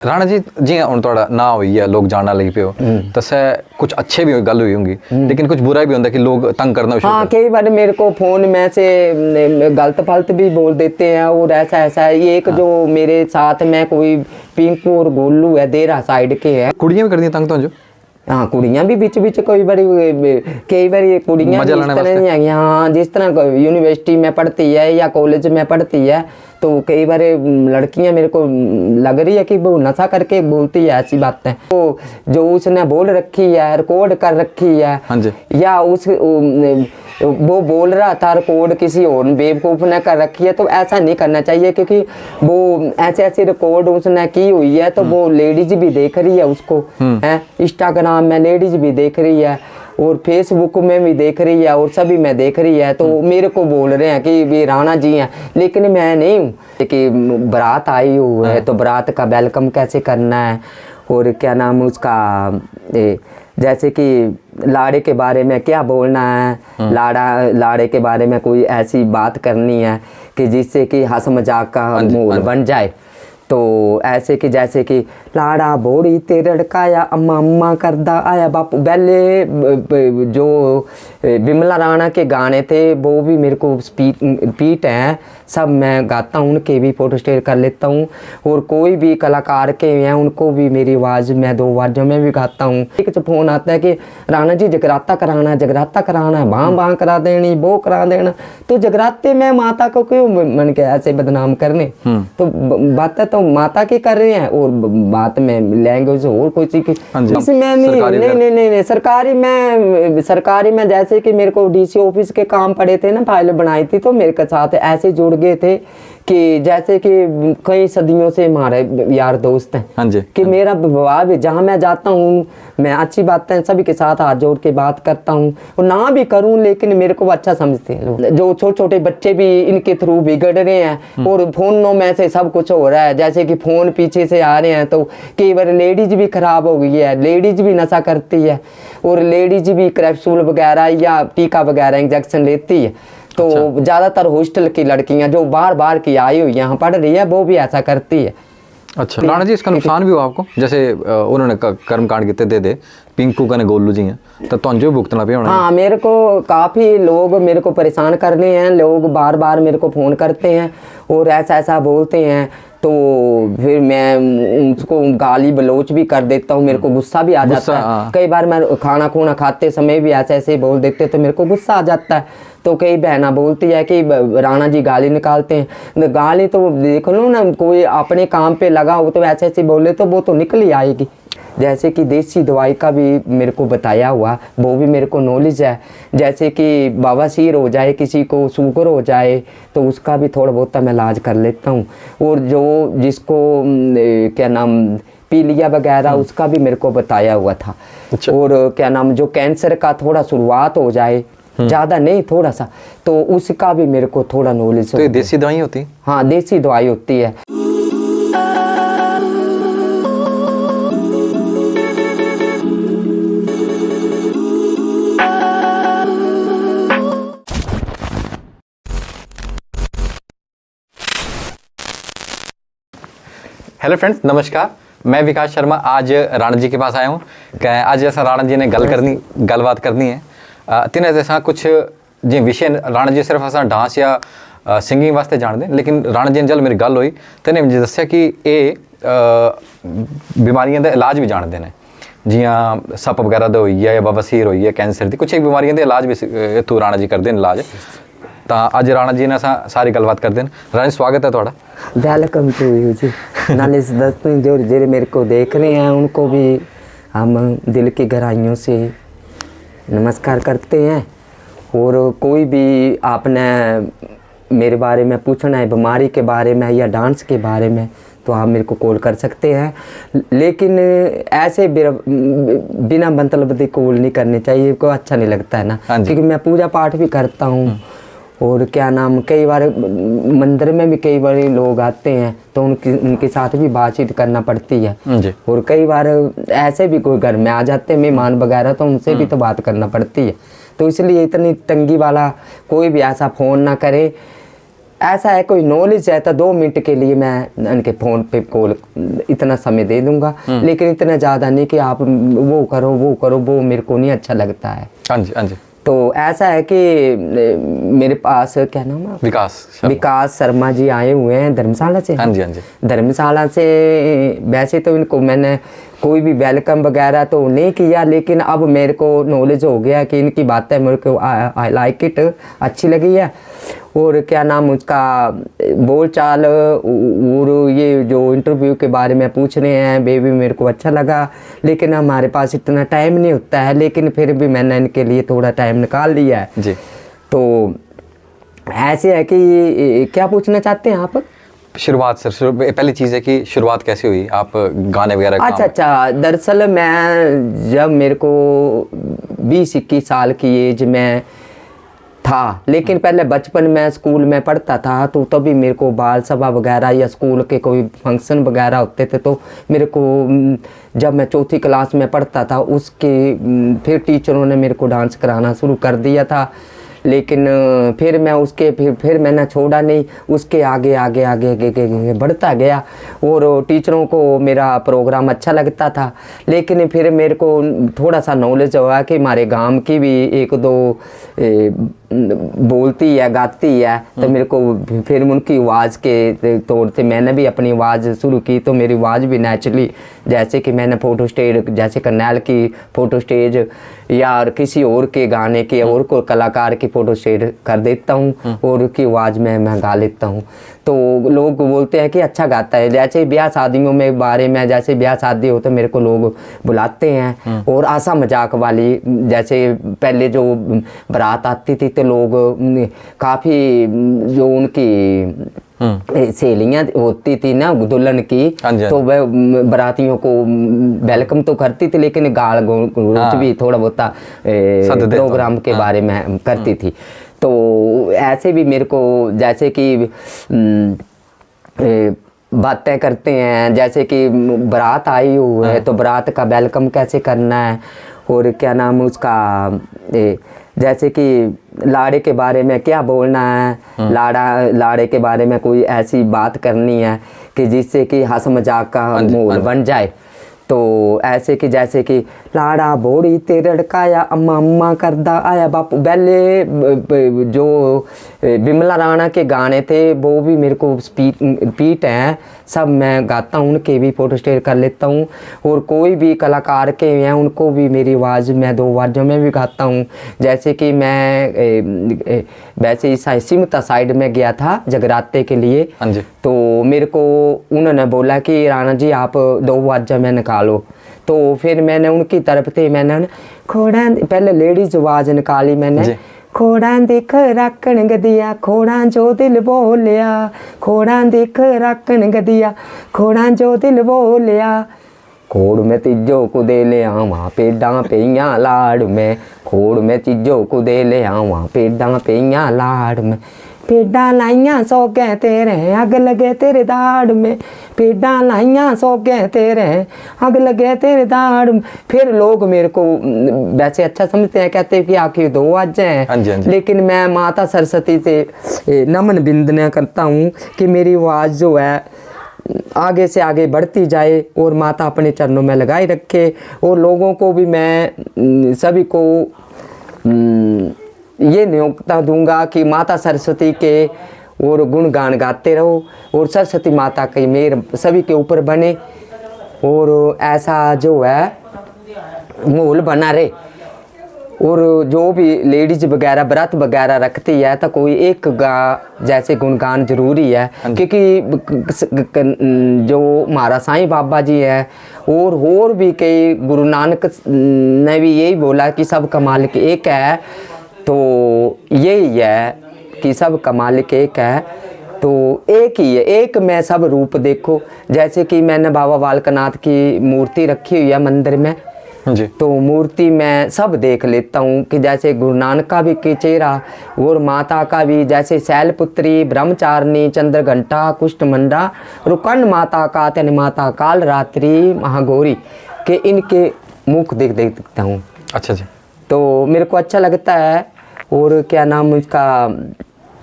राणा जी जियां हुण तुहाड़ा ना होई है लोग जानना लगी पे हो तो सै कुछ अच्छे भी गल हुई होंगी लेकिन कुछ बुरा भी होता कि लोग तंग करना भी हाँ कई बार मेरे को फोन में से गलत फलत भी बोल देते हैं और ऐसा ऐसा है। ये एक जो मेरे साथ में कोई पिंकू और गोलू है देरा साइड के है। कुड़ियां भी कर दी तंग तो जो हाँ कुड़ियां भी बिच बिच कई बार कुड़ियां भी इस तरह नहीं है। हाँ जिस तरह यूनिवर्सिटी में पढ़ती है या कॉलेज में पढ़ती है तो कई बार लड़कियां मेरे को लग रही है कि वो नशा करके बोलती है ऐसी बातें। तो जो उसने बोल रखी है रिकॉर्ड कर रखी है या उस वो बोल रहा था रिकॉर्ड किसी और बेवकूफ़ ने कर रखी है तो ऐसा नहीं करना चाहिए क्योंकि वो ऐसे ऐसे रिकॉर्ड उसने की हुई है तो वो लेडीज भी देख रही है उसको है। इंस्टाग्राम में लेडीज भी देख रही है और फेसबुक में भी देख रही है और सभी में देख रही है। तो मेरे को बोल रहे हैं कि ये राणा जी हैं लेकिन मैं नहीं हूँ। कि बारात आई हुई है तो बारात का वेलकम कैसे करना है और क्या नाम उसका जैसे कि लाड़े के बारे में क्या बोलना है। लाड़े के बारे में कोई ऐसी बात करनी है कि जिससे कि हंस मजाक का माहौल बन जाए। तो ऐसे कि जैसे कि लाड़ा बोड़ी ते रड़काया अम्मा अम्मा करदा आया बापू। पहले जो विमला राणा के गाने थे वो भी मेरे को रिपीट हैं सब मैं गाता हूँ उनके भी फोटो स्टेट कर लेता हूँ और कोई भी कलाकार के हैं उनको भी मेरी आवाज़ में 2 आवाज़ों में भी गाता हूँ। एक जो फोन आता है कि राणा जी जगराता कराना है बाँ बाँ करा देनी वो करा देना। तो जगराते में माता को क्यों मन के ऐसे बदनाम करने। तो बातें तो माता की कर रहे हैं और बात में लैंग्वेज और कोई चीज की इसमें नहीं। सरकारी में जैसे कि मेरे को डीसी ऑफिस के काम पड़े थे ना फाइल बनाई थी तो मेरे के साथ ऐसे जुड़ गए थे कि जैसे कि कई सदियों से हमारे यार दोस्त हैं कि मेरा व्यवहार भी जहाँ मैं जाता हूँ मैं अच्छी बातें सभी के साथ हाथ जोड़ के बात करता हूँ और ना भी करूँ लेकिन मेरे को अच्छा समझते हैं लोग। जो छोटे छोटे बच्चे भी इनके थ्रू बिगड़ रहे हैं और फोनों में से सब कुछ हो रहा है। जैसे कि फोन पीछे से आ रहे हैं तो कई बार लेडीज भी खराब हो गई है। लेडीज भी नशा करती है और लेडीज भी कैप्सूल वगैरह या टीका वगैरह इंजेक्शन लेती है। तो ज़्यादातर हॉस्टल की लड़कियां जो बार की आई हुई यहाँ पढ़ रही है वो भी ऐसा करती है। अच्छा राणा जी इसका नुकसान भी हुआ आपको जैसे उन्होंने कर्म कांड किते दे पिंकू का ने गोलू जी हैं तो तुझे भुगतना पे होना। हाँ मेरे को काफ़ी लोग मेरे को परेशान कर रहे हैं। लोग बार मेरे को फ़ोन करते हैं और ऐसा बोलते हैं तो फिर मैं उसको गाली बलोच भी कर देता हूँ। मेरे को गुस्सा भी आ जाता है। कई बार मैं खाना खूना खाते समय भी ऐसे बोल देते तो मेरे को गुस्सा आ जाता है। तो कई बहना बोलती है कि राणा जी गाली निकालते हैं। गाली तो देख लो ना कोई अपने काम पे लगा हो तो ऐसे बोले तो वो तो निकल ही आएगी। जैसे कि देसी दवाई का भी मेरे को बताया हुआ वो भी मेरे को नॉलेज है। जैसे कि बवासीर हो जाए किसी को शुगर हो जाए तो उसका भी थोड़ा बहुत मैं इलाज कर लेता हूँ और जो जिसको क्या नाम पीलिया वगैरह उसका भी मेरे को बताया हुआ था। और क्या नाम जो कैंसर का थोड़ा शुरुआत हो जाए ज़्यादा नहीं थोड़ा सा तो उसका भी मेरे को थोड़ा नॉलेज। तो ये देसी दवाई होती? हाँ देसी दवाई होती है। हेलो फ्रेंड्स नमस्कार मैं विकास शर्मा आज राणा जी के पास आया हूँ। आज जैसा राणा जी ने गलबात करनी है तिन्हें जैसा कुछ जी विषय राणा जी सिर्फ असा डांस या सिंगिंग वास्ते जानते लेकिन राणा जी ने जल मेरी गल हुई तो इन्हें मुझे दस्या कि ये बीमारियों का इलाज भी जानते हैं जियां सप वगैरह तो हुई है या बवासीर हुई है कैंसर की कुछ एक बीमारियों का इलाज भी इतों राणा जी करते हैं इलाज। तो अज राणा जी ने सारी गलबात करते हैं। राणा जी स्वागत है थोड़ा। वेलकम टू यू जी। नाले जो मेरे को देख रहे हैं उनको भी हम दिल की गहराइयों से नमस्कार करते हैं। और कोई भी आपने मेरे बारे में पूछना है बीमारी के बारे में या डांस के बारे में तो आप मेरे को कॉल कर सकते हैं लेकिन ऐसे बिना मतलब की कॉल नहीं करनी चाहिए। को अच्छा नहीं लगता है ना क्योंकि मैं पूजा पाठ भी करता हूँ और क्या नाम कई बार मंदिर में भी कई बार लोग आते हैं तो उनके साथ भी बातचीत करना पड़ती है और कई बार ऐसे भी कोई घर में आ जाते हैं मेहमान वगैरह तो उनसे भी तो बात करना पड़ती है। तो इसलिए इतनी तंगी वाला कोई भी ऐसा फ़ोन ना करे ऐसा है कोई नॉलेज है तो 2 मिनट के लिए मैं उनके फ़ोन पे कॉल इतना समय दे दूंगा, लेकिन इतना ज़्यादा नहीं कि आप वो करो वो मेरे को नहीं अच्छा लगता है। हाँ जी, हाँ जी। तो ऐसा है कि मेरे पास क्या नाम है, विकास शर्मा जी आए हुए हैं धर्मशाला से। हाँ जी, हाँ जी। धर्मशाला से वैसे तो इनको मैंने कोई भी वेलकम वगैरह तो नहीं किया, लेकिन अब मेरे को नॉलेज हो गया कि इनकी बातें मेरे को आई लाइक इट, अच्छी लगी है। और क्या नाम उसका बोल चाल और ये जो इंटरव्यू के बारे में पूछ रहे हैं बेबी मेरे को अच्छा लगा, लेकिन हमारे पास इतना टाइम नहीं होता है, लेकिन फिर भी मैंने इनके लिए थोड़ा टाइम निकाल लिया है जी। तो ऐसे है कि क्या पूछना चाहते हैं आप? शुरुआत सर, पहली चीज़ है कि शुरुआत कैसे हुई, आप गाने वगैरह? अच्छा, दरअसल मैं जब मेरे को 20-21 साल की एज में था, लेकिन पहले बचपन में स्कूल में पढ़ता था तो तभी मेरे को बाल सभा वगैरह या स्कूल के कोई फंक्शन वगैरह होते थे तो मेरे को जब मैं 4th क्लास में पढ़ता था उसके फिर टीचरों ने मेरे को डांस कराना शुरू कर दिया था, लेकिन फिर मैं उसके फिर मैंने छोड़ा नहीं, उसके आगे आगे आगे आगे बढ़ता गया और टीचरों को मेरा प्रोग्राम अच्छा लगता था। लेकिन फिर मेरे को थोड़ा सा नॉलेज हुआ कि हमारे गांव की भी 1-2 बोलती है गाती है, तो मेरे को फिर उनकी आवाज़ के तौर से मैंने भी अपनी आवाज़ शुरू की, तो मेरी आवाज़ भी नेचुरली जैसे कि मैंने फ़ोटो स्टेज जैसे करनैल की फ़ोटो स्टेज या किसी और के गाने के और कोई कलाकार की फ़ोटो स्टेज कर देता हूँ और उसकी आवाज़ में मैं गा लेता हूँ, तो लोग बोलते हैं कि अच्छा गाता है। जैसे ब्याह शादियों में बारे में जैसे ब्याह शादी हो तो मेरे को लोग बुलाते हैं और आशा मजाक वाली जैसे पहले जो बारात आती थी तो लोग काफ़ी जो उनकी सहेलियाँ होती थी ना दुल्हन की, तो वह बारातियों को वेलकम तो करती थी लेकिन गाल गलौज भी थोड़ा बहुत प्रोग्राम के बारे में करती थी। तो ऐसे भी मेरे को जैसे कि बातें करते हैं, जैसे कि बारात आई हुई है तो बारात का वेलकम कैसे करना है और क्या नाम उसका जैसे कि लाड़े के बारे में क्या बोलना है, लाड़े के बारे में कोई ऐसी बात करनी है कि जिससे कि हंस मजाक का माहौल बन जाए। तो ऐसे कि जैसे कि लाड़ा बोड़ी ते रड़काया अम्मा अम्मा करदा आया बापू, पहले जो बिमला राणा के गाने थे वो भी मेरे को रिपीट हैं, सब मैं गाता हूँ, उनके भी फ़ोटो स्टेट कर लेता हूँ और कोई भी कलाकार के हैं उनको भी मेरी आवाज़ में 2 आवाज़ों में भी गाता हूँ। जैसे कि मैं वैसे इस सिमता साइड में गया था जगराते के लिए, तो मेरे को उन्होंने बोला कि राणा जी आप 2 आवाज़ में निकालो, तो फिर मैंने उनकी तरफ से मैंने खोड़ा पहले लेडीज आवाज़ निकाली मैंने, खोड़ा देख राकन गदिया खोड़ा जो दिल बोलिया, खोड़ा देख राकन गदिया खोड़ा जो दिल बोलिया, खोड़ में तिजो को दे ले आवा पेडां पेइयां लाड़ में, खोड़ में तिजो को दे ले आवा पेडां पेइयां लाड़ में, पेडां लाइयां सौगे तेरे अग लगे तेरे दाड़ में, पेडां लाइयां सौगे तेरे अग लगे तेरे दाड़ में। फिर लोग मेरे को वैसे अच्छा समझते हैं, कहते हैं कि आखिर 2 आवाज़ें हैं, लेकिन मैं माता सरस्वती से नमन बिंदना करता हूँ कि मेरी आवाज़ जो है आगे से आगे बढ़ती जाए और माता अपने चरणों में लगाए रखे और लोगों को भी मैं सभी को ये न्योता दूंगा कि माता सरस्वती के और गुणगान गाते रहो और सरस्वती माता की मेहर सभी के ऊपर बने और ऐसा जो है माहौल बना रहे। और जो भी लेडीज वगैरह व्रत वगैरह रखती है तो कोई एक जैसे गुणगान जरूरी है, क्योंकि जो हमारा साईं बाबा जी है और भी कई गुरु नानक ने भी यही बोला कि सब का मालिक एक है, तो यही है कि सब का मालिक एक है, तो एक ही है, एक में सब रूप देखो। जैसे कि मैंने बाबा बालकनाथ की मूर्ति रखी हुई है मंदिर में जी, तो मूर्ति में सब देख लेता हूँ कि जैसे गुरु नानक का भी चेहरा और माता का भी, जैसे शैलपुत्री ब्रह्मचारिणी चंद्र घंटा कुष्ठमंडा रुकन माता का तन माता काल रात्रि महागौरी के इनके मुख देखता हूँ। अच्छा जी, तो मेरे को अच्छा लगता है। और क्या नाम इसका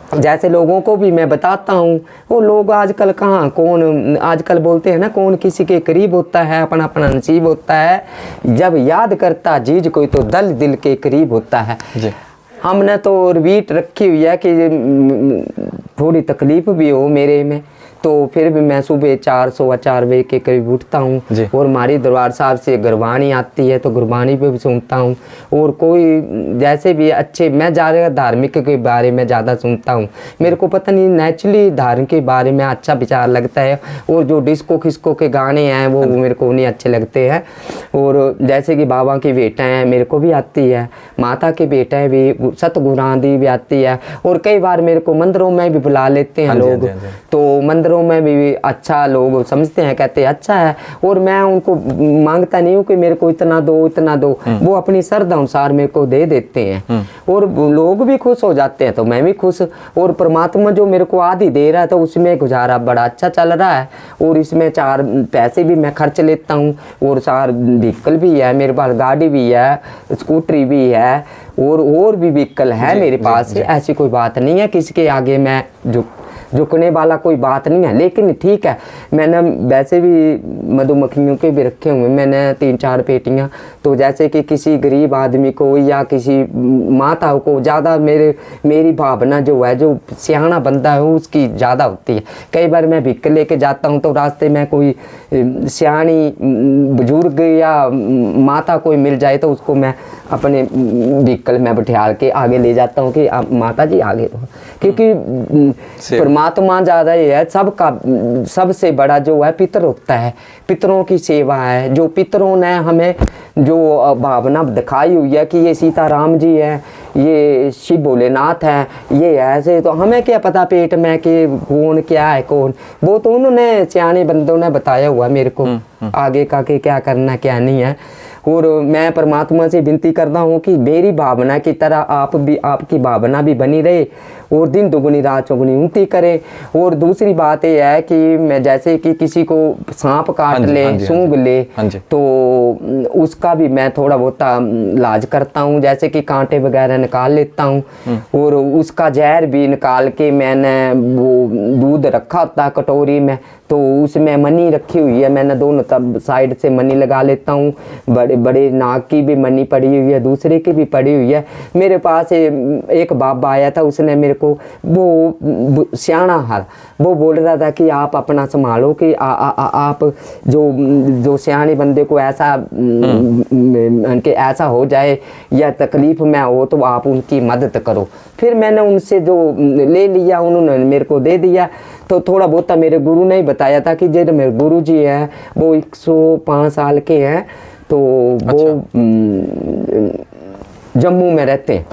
जैसे लोगों को भी मैं बताता हूँ, वो लोग आजकल कहाँ, कौन आजकल बोलते हैं ना, कौन किसी के करीब होता है, अपना अपना नसीब होता है, जब याद करता जीज कोई तो दल दिल के करीब होता है जी। हमने तो रिपीट रखी हुई है कि थोड़ी तकलीफ भी हो मेरे में, तो फिर भी मैं सुबह 4 बजे के करीब उठता हूँ और हमारी दरबार साहब से गुरबानी आती है तो गुरबानी पे भी सुनता हूँ। और कोई जैसे भी अच्छे, मैं ज़्यादा धार्मिक के बारे में ज़्यादा सुनता हूँ, मेरे को पता नहीं नेचुरली धर्म के बारे में अच्छा विचार लगता है। और जो डिस्को खिस्को के गाने हैं वो मेरे को नहीं अच्छे लगते हैं। और जैसे कि बाबा की बेटा हैं मेरे को भी आती है, माता के बेटा है भी, सतगुरां दी भी आती है। और कई बार मेरे को मंदिरों में भी बुला लेते हैं लोग, तो मंदिरों में भी अच्छा लोग समझते हैं, कहते हैं अच्छा है। और मैं उनको मांगता नहीं हूँ कि मेरे को इतना दो इतना दो, वो अपनी श्रद्धा अनुसार मेरे को दे देते हैं और लोग भी खुश हो जाते हैं तो मैं भी खुश। और परमात्मा जो मेरे को आदि दे रहा है तो उसमें गुजारा बड़ा अच्छा चल रहा है। और इसमें 4 पैसे भी मैं खर्च लेता हूँ और 4 व्हीकल भी है मेरे पास, गाड़ी भी है, स्कूटरी भी है और भी व्हीकल है मेरे पास। ऐसी कोई बात नहीं है किसी के आगे मैं झुकने वाला कोई बात नहीं है। लेकिन ठीक है, मैंने वैसे भी मधुमक्खियों के भी रखे हुए, मैंने 3-4 पेटियां। तो जैसे कि किसी गरीब आदमी को या किसी माता को ज़्यादा मेरी भावना जो है, जो सियाना बंदा है उसकी ज़्यादा होती है। कई बार मैं भिक्क लेके जाता हूँ तो रास्ते में कोई सियानी बुजुर्ग या माता कोई मिल जाए तो उसको मैं अपने व्हीकल में बिठा के आगे ले जाता हूँ कि आप माता जी आगे रहो, क्योंकि परमात्मा ज़्यादा ही है। सबका सबसे बड़ा जो है पितर होता है, पितरों की सेवा है। जो पितरों ने हमें जो भावना दिखाई हुई है कि ये सीताराम जी है, ये शिव भोलेनाथ है, ये ऐसे, तो हमें क्या पता पेट में कि कौन क्या है कौन, वो तो उन्होंने सियाने बंदों ने बताया हुआ मेरे को आगे का कि क्या करना क्या नहीं है। और मैं परमात्मा से विनती करता हूँ कि मेरी भावना की तरह आपकी भावना भी बनी रहे और दिन दुगुनी रात चौगुनी उन्नति करे। और दूसरी बात ये है कि मैं जैसे कि किसी को सांप काट ले, सूंघ ले, तो उसका भी मैं थोड़ा बहुत इलाज करता हूँ, जैसे कि कांटे वगैरह निकाल लेता हूँ। और उसका जहर भी निकाल के मैंने वो दूध रखा होता कटोरी में, तो उसमें मनी रखी हुई है, मैंने दोनों साइड से मनी लगा लेता हूँ। बड़े बड़े नाक की भी मनी पड़ी हुई है, दूसरे की भी पड़ी हुई है। मेरे पास एक बाबा आया था, उसने मेरे को वो सियाना हाल वो बोल रहा था कि आप अपना संभालो कि आप जो सियाने बंदे को ऐसा उनके ऐसा हो जाए या तकलीफ में हो तो आप उनकी मदद करो। फिर मैंने उनसे जो ले लिया, उन्होंने मेरे को दे दिया। तो थोड़ा बहुत मेरे गुरु ने ही बताया था कि जो मेरे गुरु जी हैं वो 105 साल के हैं, तो वो जम्मू में रहते हैं।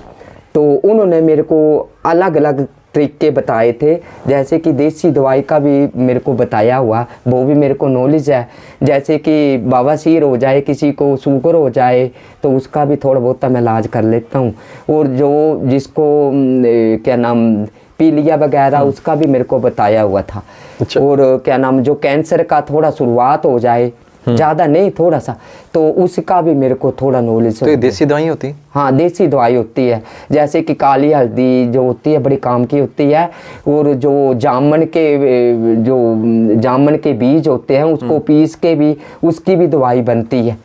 तो उन्होंने मेरे को अलग अलग तरीके बताए थे, जैसे कि देसी दवाई का भी मेरे को बताया हुआ, वो भी मेरे को नॉलेज है। जैसे कि बवासीर हो जाए, किसी को शुगर हो जाए, तो उसका भी थोड़ा बहुत मैं इलाज कर लेता हूँ। और जो जिसको क्या नाम पीलिया वगैरह, उसका भी मेरे को बताया हुआ था। और क्या नाम जो कैंसर का थोड़ा शुरुआत हो जाए, ज़्यादा नहीं थोड़ा सा, तो उसका भी मेरे को थोड़ा नॉलेज। तो ये देसी दवाई होती है? हाँ, देसी दवाई होती है। जैसे कि काली हल्दी जो होती है बड़ी काम की होती है। और जो जामुन के बीज होते हैं उसको पीस के भी उसकी भी दवाई बनती है।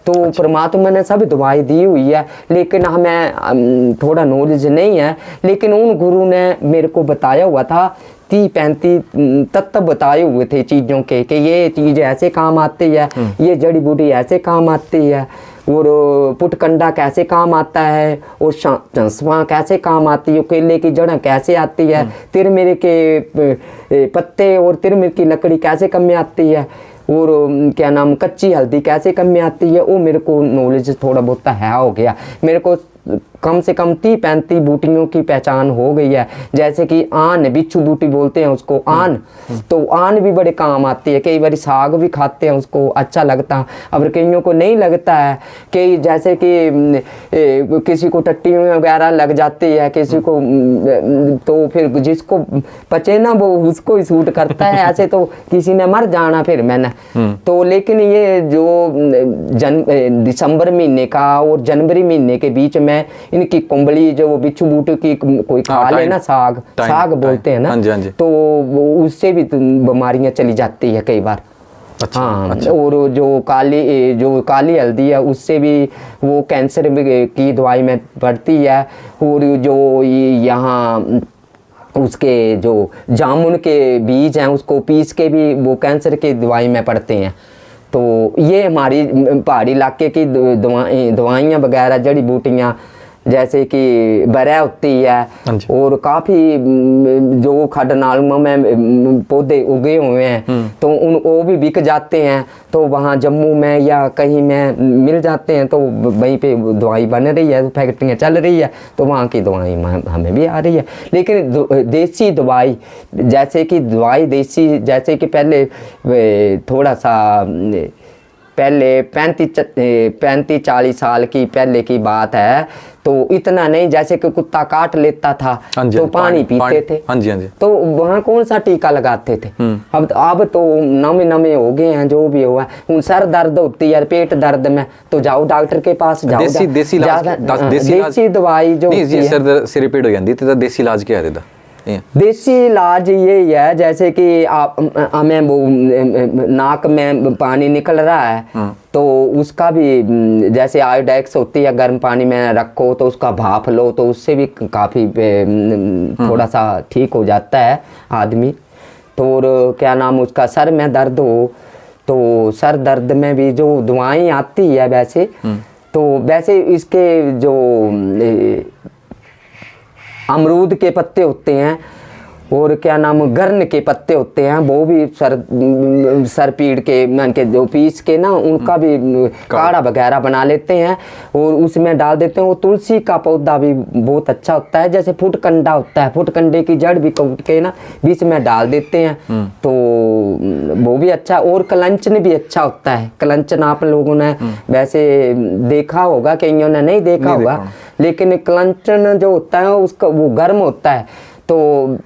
तो परमात्मा ने सब दवाई दी हुई है, लेकिन हमें थोड़ा नॉलेज नहीं है। लेकिन उन गुरु ने मेरे को बताया हुआ था, 30-35 तत्व बताए हुए थे चीज़ों के कि ये चीज़ ऐसे काम आती है, ये जड़ी बूटी ऐसे काम आती है, और पुटकंडा कैसे काम आता है, और चंसवा कैसे काम आती है, केले की जड़ कैसे आती है, तिरमिर के पत्ते और तिरमिर की लकड़ी कैसे कम में आती है, और क्या नाम कच्ची हल्दी कैसे कम में आती है। वो मेरे को नॉलेज थोड़ा बहुत है हो गया। मेरे को कम से कम 30-35 बूटियों की पहचान हो गई है। जैसे कि आन, बिच्छू बूटी बोलते हैं उसको, आन, तो आन भी बड़े काम आती है। कई बार साग भी खाते हैं, उसको अच्छा लगता है। अब कईयों को नहीं लगता है कि जैसे कि किसी को टट्टी वगैरह लग जाती है, किसी को, तो फिर जिसको पचे ना वो उसको ही सूट करता है। ऐसे तो किसी ने मर जाना फिर मैंने तो। लेकिन ये जो दिसंबर महीने का और जनवरी महीने के बीच में इनकी कुंबली जो बिच्छू बूटे की कोई खा ले ना, साग बोलते हैं ना, हाँ जी, हाँ जी। तो उससे भी बीमारियां चली जाती है कई बार। अच्छा, हाँ अच्छा। और जो काली हल्दी है उससे भी वो कैंसर की दवाई में पड़ती है। और जो यहाँ उसके जो जामुन के बीज हैं उसको पीस के भी वो कैंसर की दवाई में पड़ते हैं। तो ये हमारी पहाड़ी इलाके की दवाइयाँ वगैरह जड़ी बूटियाँ जैसे कि बरह होती है, और काफ़ी जो खड नालों में पौधे उगे हुए हैं तो वो भी बिक जाते हैं। तो वहाँ जम्मू में या कहीं में मिल जाते हैं, तो वहीं पे दवाई बन रही है, फैक्ट्रियाँ चल रही है, तो वहाँ की दवाई हमें भी आ रही है। लेकिन देसी दवाई जैसे कि देसी जैसे कि पहले थोड़ा सा पहले 35-40 साल की पहले की बात है, तो इतना नहीं, जैसे कि कुत्ता काट लेता था तो पानी पीते थे। हाँ जी, हाँ जी। तो वहाँ कौन सा टीका लगाते थे। अब तो नमे हो गए हैं, जो भी हुआ। उन सर दर्द होती है, पेट दर्द में तो जाओ डॉक्टर के पास जाओ। देसी दवाई जो सिर पीड़ हो जाती थी, देसी इलाज क्या है? देसी इलाज ये है जैसे कि हमें वो नाक में पानी निकल रहा है तो उसका भी जैसे आयोडेक्स होती है, गर्म पानी में रखो तो उसका भाप लो, तो उससे भी काफ़ी थोड़ा सा ठीक हो जाता है आदमी। तो और क्या नाम उसका, सर में दर्द हो तो सर दर्द में भी जो दवाएं आती है वैसे, तो वैसे इसके जो अमरूद के पत्ते होते हैं और क्या नाम गरन के पत्ते होते हैं, वो भी सर पीड़ के मान के जो पीस के ना उनका भी काढ़ा वगैरह बना लेते हैं और उसमें डाल देते हैं। वो तुलसी का पौधा भी बहुत अच्छा होता है, जैसे फुटकंडा होता है, फुटकंडे की जड़ भी काट के ना बीच में डाल देते हैं, तो वो भी अच्छा। और कलंचन भी अच्छा होता है। कलंचन आप लोगों ने वैसे देखा होगा, कईयों ने नहीं देखा होगा, लेकिन कलंचन जो होता है उसका वो गर्म होता है। तो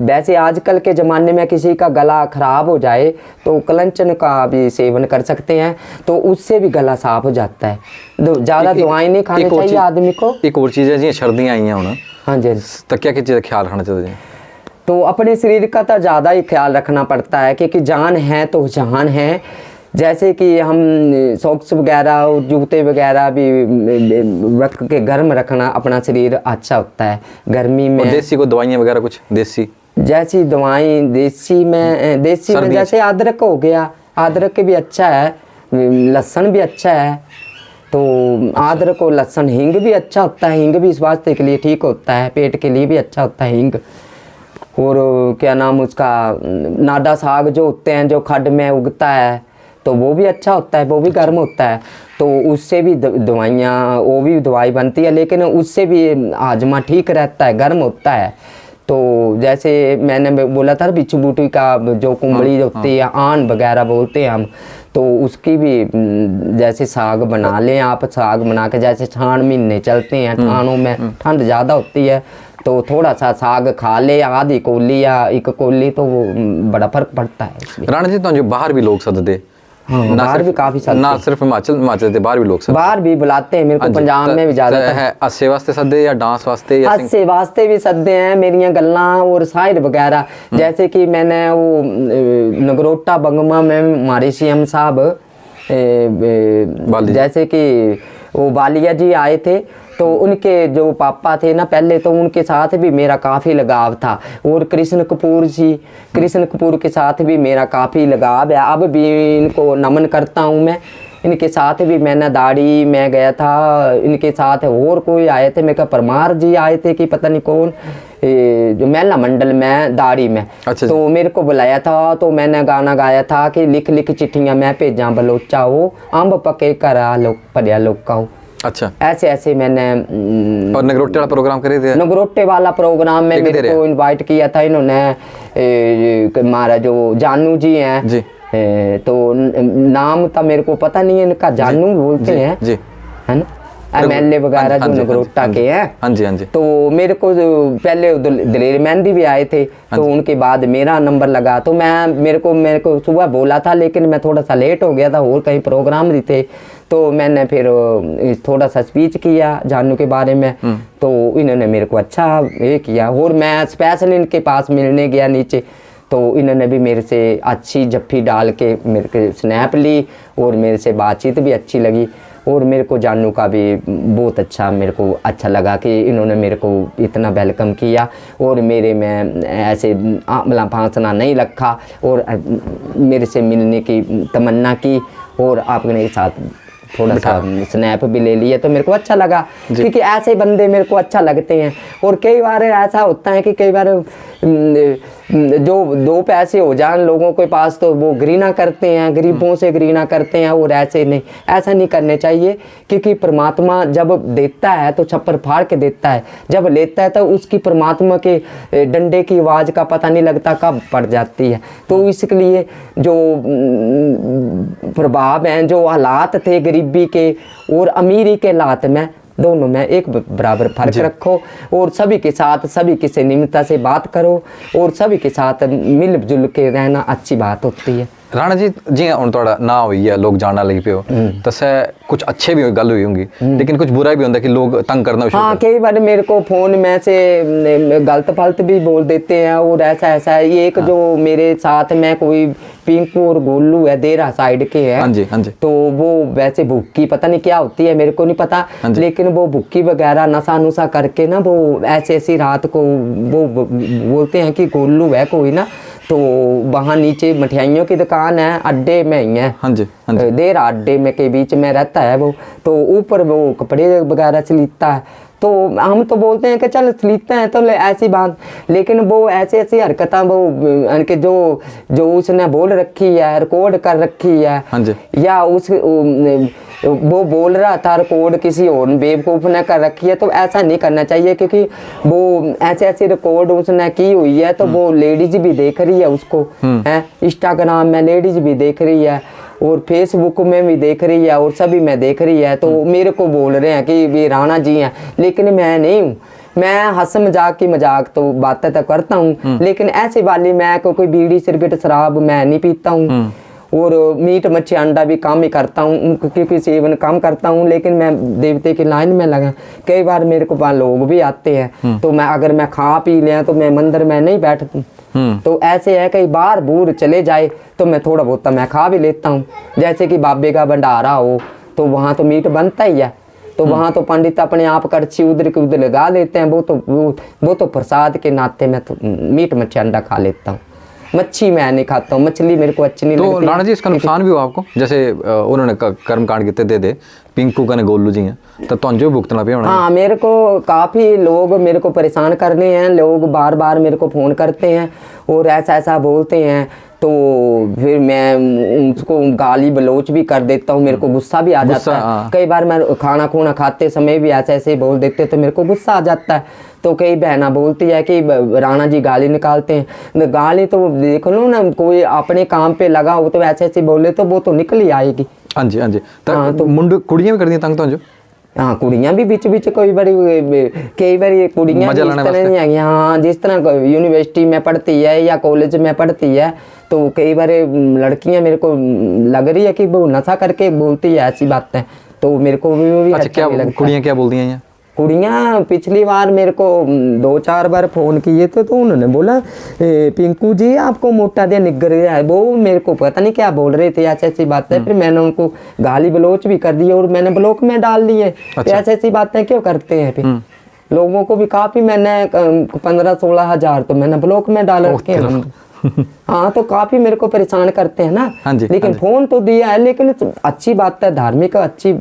वैसे आजकल के ज़माने में किसी का गला ख़राब हो जाए तो कलंचन का भी सेवन कर सकते हैं, तो उससे भी गला साफ हो जाता है। ज़्यादा दवाई नहीं खानी चाहिए आदमी को। एक और चीज़ है जी, सर्दियाँ आई हैं होना, हाँ जी, तो क्या चीज़ का ख्याल रखना चाहिए? तो अपने शरीर का तो ज़्यादा ही ख्याल रखना पड़ता है, क्योंकि जान है तो जहान है। जैसे कि हम सॉक्स वगैरह और जूते वगैरह भी रख के गर्म रखना, अपना शरीर अच्छा होता है गर्मी में। देसी को दवाइयाँ वगैरह कुछ देसी जैसी दवाई देसी में जैसे अदरक हो गया, अदरक भी अच्छा है, लहसुन भी अच्छा है। तो अदरक और लहसुन, हींग भी अच्छा होता है, हींग भी स्वास्थ्य के लिए ठीक होता है, पेट के लिए भी अच्छा होता है हींग। और क्या नाम उसका, नाडा साग जो होते हैं जो खड में उगता है, तो वो भी अच्छा होता है, वो भी गर्म होता है, तो उससे भी दवाइयाँ, वो भी दवाई बनती है, लेकिन उससे भी हाजमा ठीक रहता है, गर्म होता है। तो जैसे मैंने बोला था बिच्छू बूटी का जो कुंबली होती है, आन वगैरह बोलते हैं हम, तो उसकी भी जैसे साग बना लें आप। साग बना के जैसे छान महीने चलते हैं, ठानों में ठंड ज़्यादा होती है, तो थोड़ा सा साग खा ले, आधी कोली या एक कोली, तो वो बड़ा फर्क पड़ता है। राणा जी, तो जो बाहर भी लोग सदते, हाँ, बाहर भी काफी साल, ना सिर्फ हिमाचल से बाहर भी लोग बाहर भी बुलाते हैं मेरे को, पंजाब में भी ज्यादा है। अस्से वास्ते सदे या डांस वास्ते या अस्से वास्ते भी सदे हैं, मेरियां गल्लां और शायर वगैरह। जैसे कि मैंने वो नगरोटा बंगमा में हमारे सीएम साहब जैसे कि वो बालिया जी आए थे, तो उनके जो पापा थे ना पहले, तो उनके साथ भी मेरा काफ़ी लगाव था। और कृष्ण कपूर के साथ भी मेरा काफ़ी लगाव है। अब भी इनको नमन करता हूँ मैं। इनके साथ भी मैंने दाढ़ी में गया था, इनके साथ और कोई आए थे, मेरे परमार जी आए थे कि पता नहीं कौन, जो महिला मंडल में दाढ़ी में। अच्छा, तो मेरे को बुलाया था, तो मैंने गाना गाया था कि लिख लिख चिट्ठियाँ मैं भेजा बलोचा हो, अम्ब पके करा लोग पढ़िया लोग का हो। अच्छा, ऐसे मैंने और नगरोटे वाला प्रोग्राम करे थे। नगरोटे वाला प्रोग्राम में मेरे को इनवाइट किया था इन्होंने, हमारा जो जानू जी हैं जी, तो नाम तो मेरे को पता नहीं है इनका, जानू बोलते हैं जी, है ना, MLA वगैरह जो नगरोटा के हैं। हाँ जी, हाँ जी। तो मेरे को पहले दलेर मेहंदी भी आए थे, तो उनके बाद मेरा नंबर लगा, तो मेरे को सुबह बोला था, लेकिन मैं थोड़ा सा लेट हो गया था, और कहीं प्रोग्राम भी थे, तो मैंने फिर थोड़ा सा स्पीच किया जानू के बारे में, तो इन्होंने मेरे को अच्छा ये किया, और मैं स्पेशल इनके पास मिलने गया नीचे, तो इन्होंने भी मेरे से अच्छी जफ्फी डाल के मेरे को स्नैप ली, और मेरे से बातचीत भी अच्छी लगी, और मेरे को जानू का भी बहुत अच्छा मेरे को अच्छा लगा कि इन्होंने मेरे को इतना वेलकम किया, और मेरे में ऐसे आंवला फांसना नहीं रखा, और मेरे से मिलने की तमन्ना की, और आपने साथ थोड़ा सा स्नैप भी ले लिया, तो मेरे को अच्छा लगा, क्योंकि ऐसे बंदे मेरे को अच्छा लगते हैं। और कई बार ऐसा होता है कि कई बार जो दो पैसे हो जान लोगों के पास, तो वो घृणा करते हैं, गरीबों से घृणा करते हैं, और ऐसे नहीं, ऐसा नहीं करने चाहिए, क्योंकि परमात्मा जब देता है तो छप्पर फाड़ के देता है, जब लेता है तो उसकी परमात्मा के डंडे की आवाज़ का पता नहीं लगता कब पड़ जाती है। तो इसलिए जो प्रभाव हैं, जो हालात थे गरीबी के और अमीरी के हालात में, दोनों में एक बराबर फर्क रखो, और सभी के साथ सभी की से निम्रता से बात करो, और सभी के साथ मिलजुल के रहना अच्छी बात होती है। राणा जी जी हुण तुहाडा ना हुई है, लोग जानना लगी पे हो, तसे कुछ अच्छे भी गल हुई होंगी, लेकिन कुछ बुरा भी होंदा कि लोग तंग करना शुरू। हाँ, कई बार मेरे को फोन में से गलत फलत भी बोल देते हैं, और ऐसा ये एक जो मेरे साथ में कोई पिंकू और गोलू है, देरा साइड के हैं। हाँ जी, हाँ जी। तो वो वैसे भुक्की पता नहीं क्या होती है, मेरे को नहीं पता, लेकिन वो भुक्की वगैरह नशा नुशा करके ना, वो ऐसी रात को वो बोलते हैं कि गोलू है कोई ना, तो वहाँ नीचे मठियाइयों की दुकान है, अड्डे में ही है। हाँ जी, हाँ जी। देर अड्डे में के बीच में रहता है वो, तो ऊपर वो कपड़े वगैरह सिलता है, तो हम तो बोलते हैं कि चल सिलते हैं तो ऐसी बात, लेकिन वो ऐसी हरकतें वो उनके जो उसने बोल रखी है, रिकॉर्ड कर रखी है। हाँ जी। या वो बोल रहा था रिकॉर्ड किसी और बेवकूफ़ ने कर रखी है, तो ऐसा नहीं करना चाहिए, क्योंकि वो ऐसे रिकॉर्ड उसने की हुई है, तो वो लेडीज भी देख रही है उसको, है इंस्टाग्राम में लेडीज भी देख रही है, और फेसबुक में भी देख रही है, और सभी में देख रही है, तो मेरे को बोल रहे हैं कि ये राणा जी हैं, लेकिन मैं नहीं हूँ। मैं हंस मजाक तो बातें तो करता हूँ, लेकिन ऐसी वाली मैं कोई बीड़ी सिगरेट शराब मैं नहीं पीता हूँ, और मीट मच्छी अंडा भी कम ही करता हूँ, क्योंकि सेवन कम करता हूँ, लेकिन मैं देवते की लाइन में लगा। कई बार मेरे को पास लोग भी आते हैं, तो अगर मैं खा पी लिया तो मैं मंदिर में नहीं बैठता, तो ऐसे है कई बार बूढ़ चले जाए तो मैं थोड़ा बहुत मैं खा भी लेता हूँ, जैसे कि बाबे का भंडारा हो तो वहाँ तो मीट बनता ही है, तो वहाँ तो पंडित अपने आप कड़छी उधर के उधर लगा देते हैं, वो तो प्रसाद के नाते मैं तो मीट मच्छी अंडा खा लेता हूँ, मच्छी मैं नहीं खाता हूँ, मछली मेरे को अच्छी नहीं लगती। तो राणा जी इसका नुकसान भी हुआ आपको, जैसे उन्होंने कर्म कांड किते दे पिंकू का ने गोलू जी हैं, तो तुझे भुगतना पे होना। हाँ, मेरे को काफ़ी लोग मेरे को परेशान करने हैं, लोग बार बार मेरे को फ़ोन करते हैं और ऐसा बोलते हैं, तो फिर मैं उनको गाली बलोच भी कर देता हूँ, मेरे को गुस्सा भी आ जाता है। कई बार मैं खाना खूना खाते समय भी ऐसे बोल देते तो मेरे को गुस्सा आ जाता है। तो कई बहना बोलती है कि राणा जी गाली निकालते हैं, गाली तो देख लो ना, कोई अपने काम पे लगा हो तो ऐसे बोले तो वो तो निकल ही आएगी। हाँ जी, हाँ जी। तो मुंड कुड़ियां भी कर दी तंग तो जो हाँ, कुड़ियाँ भी बीच कई बारी कुड़ियाँ इस तरह नहीं है। हाँ, जिस तरह यूनिवर्सिटी में पढ़ती है या कॉलेज में पढ़ती है, तो कई बार लड़कियाँ मेरे को लग रही है कि वो नशा करके बोलती है ऐसी बातें, तो मेरे को भी अच्छा क्या कुड़ियाँ क्या बोलती हैं? कुड़ियाँ पिछली बार मेरे को 2-4 बार फ़ोन किए थे, तो उन्होंने बोला पिंकू जी आपको मोटा दे निगर गया है, वो मेरे को पता नहीं क्या बोल रहे थे, ऐसी बातें। फिर मैंने उनको गाली बलोच भी कर दी और मैंने ब्लॉक में डाल दिए। अच्छा। ऐसी बातें क्यों करते हैं? फिर लोगों को भी काफ़ी मैंने 15-16 हज़ार तो मैंने ब्लॉक में डाल रखे हैं। हाँ, तो काफ़ी मेरे को परेशान करते हैं ना। हाँ जी, लेकिन फ़ोन तो दिया है, लेकिन अच्छी बात है, धार्मिक अच्छी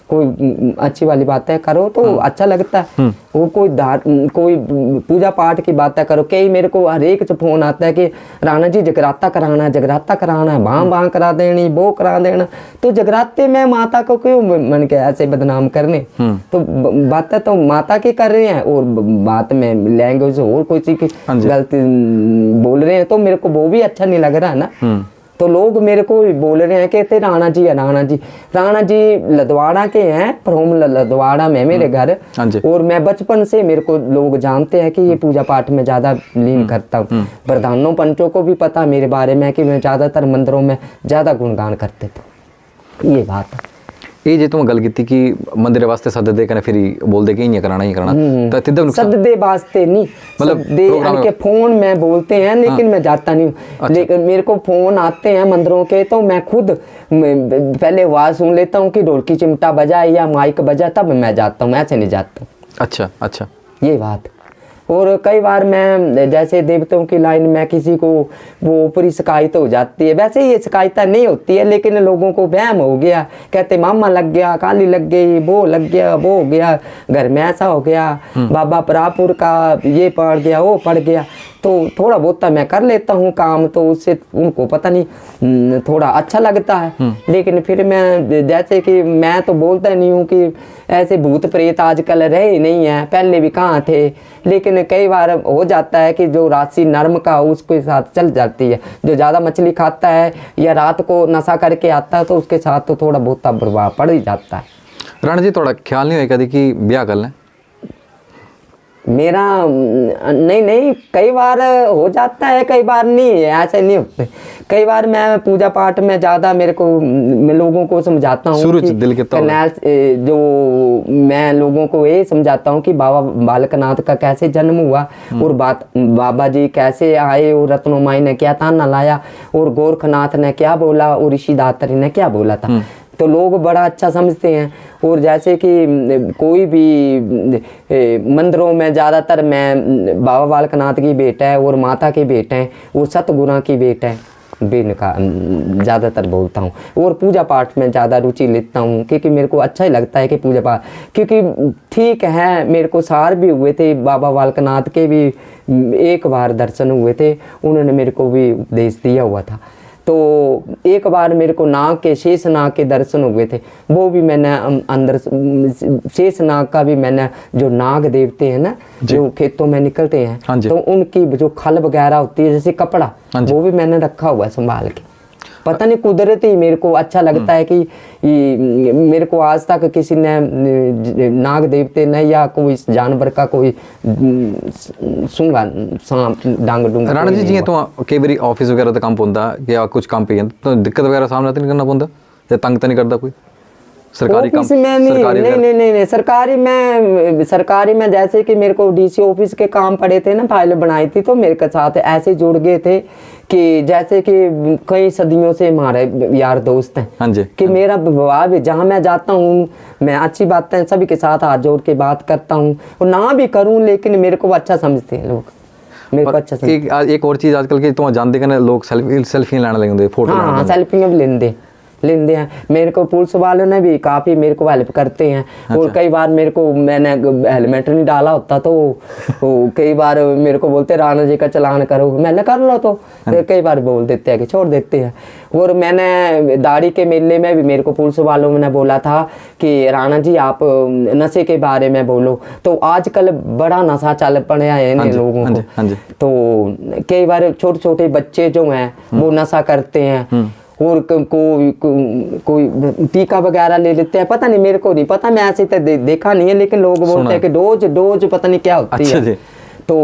कोई अच्छी वाली बातें करो तो अच्छा लगता है। वो कोई पूजा पाठ की बातें करो। कई मेरे को हर एक फ़ोन आता है कि राणा जी जगराता कराना है, भांग करा देनी, वो करा देना। तो जगराते में माता को क्यों मन के ऐसे बदनाम करने? तो बातें तो माता की कर रहे हैं और बात में लैंग्वेज और कोई चीज़ की गलती बोल रहे हैं, तो मेरे को वो भी अच्छा नहीं लग रहा है ना। तो लोग मेरे को बोल रहे हैं कहते राणा जी है, राणा जी। राणा जी लदवाड़ा के हैं, प्रहोम लदवाड़ा में मेरे घर। हाँ जी। और मैं बचपन से मेरे को लोग जानते हैं कि ये पूजा पाठ में ज़्यादा लीन करता हूँ। प्रधानों पंचों को भी पता मेरे बारे में कि मैं ज़्यादातर मंदिरों में ज़्यादा गुणगान करते थे। ये बात है। ये जे तुम गल की कि मंदिर वास्ते सद दे कने फिर बोल दे कि ये कराना तो तिद्दे नुकसान सद दे वास्ते नहीं, मतलब दे के फोन में बोलते हैं, लेकिन मैं जाता नहीं हूँ। लेकिन मेरे को फोन आते हैं मंदिरों के, तो मैं खुद पहले आवाज़ सुन लेता हूँ कि ढोलकी चिमटा बजाए या माइक बजा, तब मैं जाता हूँ, ऐसे नहीं जाता। अच्छा अच्छा, ये बात। और कई बार मैं जैसे देवताओं की लाइन में किसी को वो ऊपरी शिकायत हो जाती है, वैसे ये शिकायत नहीं होती है, लेकिन लोगों को वहम हो गया, कहते मामा लग गया, काली लग गई, वो लग गया, वो हो गया, घर में ऐसा हो गया, बाबा परापुर का ये पड़ गया, वो पड़ गया। तो थोड़ा बहुत मैं कर लेता हूँ काम, तो उससे उनको पता नहीं थोड़ा अच्छा लगता है। लेकिन फिर मैं जैसे कि मैं तो बोलता नहीं हूँ कि ऐसे भूत प्रेत आजकल रहे ही नहीं है, पहले भी कहाँ थे। लेकिन कई बार हो जाता है कि जो राशि नर्म का उसके साथ चल जाती है, जो ज़्यादा मछली खाता है या रात को नशा करके आता है, तो उसके साथ तो थोड़ा बहुत प्रभाव पड़ ही जाता है। राणा जी थोड़ा ख्याल नहीं होगा कि ब्याह कर लें? मेरा नहीं, कई बार हो जाता है, कई बार नहीं, ऐसे नहीं होते। कई बार मैं पूजा पाठ में ज़्यादा मैं लोगों को समझाता हूँ कि दिल के जो मैं लोगों को ये समझाता हूँ कि बाबा बालकनाथ का कैसे जन्म हुआ, और बाबा जी कैसे आए, और रत्नो माई ने क्या ताना लाया, और गोरखनाथ ने क्या बोला, और ऋषि दात्री ने क्या बोला था। तो लोग बड़ा अच्छा समझते हैं। और जैसे कि कोई भी मंदिरों में ज़्यादातर मैं बाबा बालकनाथ की बेटा है और माता के बेटे हैं और सतगुणा की बेटा है, बिन का ज़्यादातर बोलता हूँ। और पूजा पाठ में ज़्यादा रुचि लेता हूँ, क्योंकि मेरे को अच्छा ही लगता है कि पूजा पाठ, क्योंकि ठीक है मेरे को सार भी हुए थे, बाबा बालकनाथ के भी एक बार दर्शन हुए थे, उन्होंने मेरे को भी उपदेश दिया हुआ था। तो एक बार मेरे को नाग के, शेष नाग के दर्शन हुए थे, वो भी मैंने अंदर, शेष नाग का भी मैंने, जो नाग देवते हैं ना जो खेतों में निकलते हैं, तो उनकी जो खल वगैरह होती है जैसे कपड़ा, वो भी मैंने रखा हुआ है संभाल के। पता नहीं कुदरती मेरे को अच्छा लगता है कि मेरे को आज तक किसी ने नाग देवते ने या कोई जानवर का कोई सूंगा सांप डांग डूंगा। राणा जी जी तो कई बार ऑफिस वगैरह का काम पौंदा या कुछ काम पे तो दिक्कत वगैरह सामना तो नहीं करना पौंदा, या तंग तो नहीं करता कोई सरकारी काम? नहीं, सरकारी में जैसे कि मेरे को डीसी ऑफिस के काम पड़े थे ना, फाइल बनाई थी, तो मेरे के साथ ऐसे जुड़ गए थे कि जैसे कि कई सदियों से हमारे यार दोस्त हैं। हाँ जी। कि मेरा व्यवहार भी, जहाँ मैं जाता हूँ मैं अच्छी बातें सभी के साथ हाथ जोड़ के बात करता हूँ, और ना भी करूँ लेकिन मेरे को अच्छा समझते हैं लोग, मेरे को अच्छा समझते। एक और चीज़ आजकल की तुम जानते हैं लोग सेल्फी लाने लगे, फोटो। हाँ, सेल्फी भी लेंदे हैं। मेरे को पुलिस वालों ने भी काफ़ी मेरे को हेल्प करते हैं। अच्छा। और कई बार मेरे को, मैंने हेलमेट नहीं डाला होता तो कई बार मेरे को बोलते राणा जी का चालान करो, मैंने कर लो, तो कई बार बोल देते हैं कि छोड़ देते हैं। और मैंने दाढ़ी के मेले में भी मेरे को पुलिस वालों ने बोला था कि राणा जी आप नशे के बारे में बोलो, तो आजकल बड़ा नशा चल पड़ा है इन लोगों को। तो कई बार छोटे छोटे बच्चे जो हैं वो नशा करते हैं, और कोई टीका वगैरह ले लेते हैं, पता नहीं, मेरे को नहीं पता, मैं ऐसे तो देखा नहीं है, लेकिन लोग बोलते हैं कि डोज पता नहीं क्या होती है। तो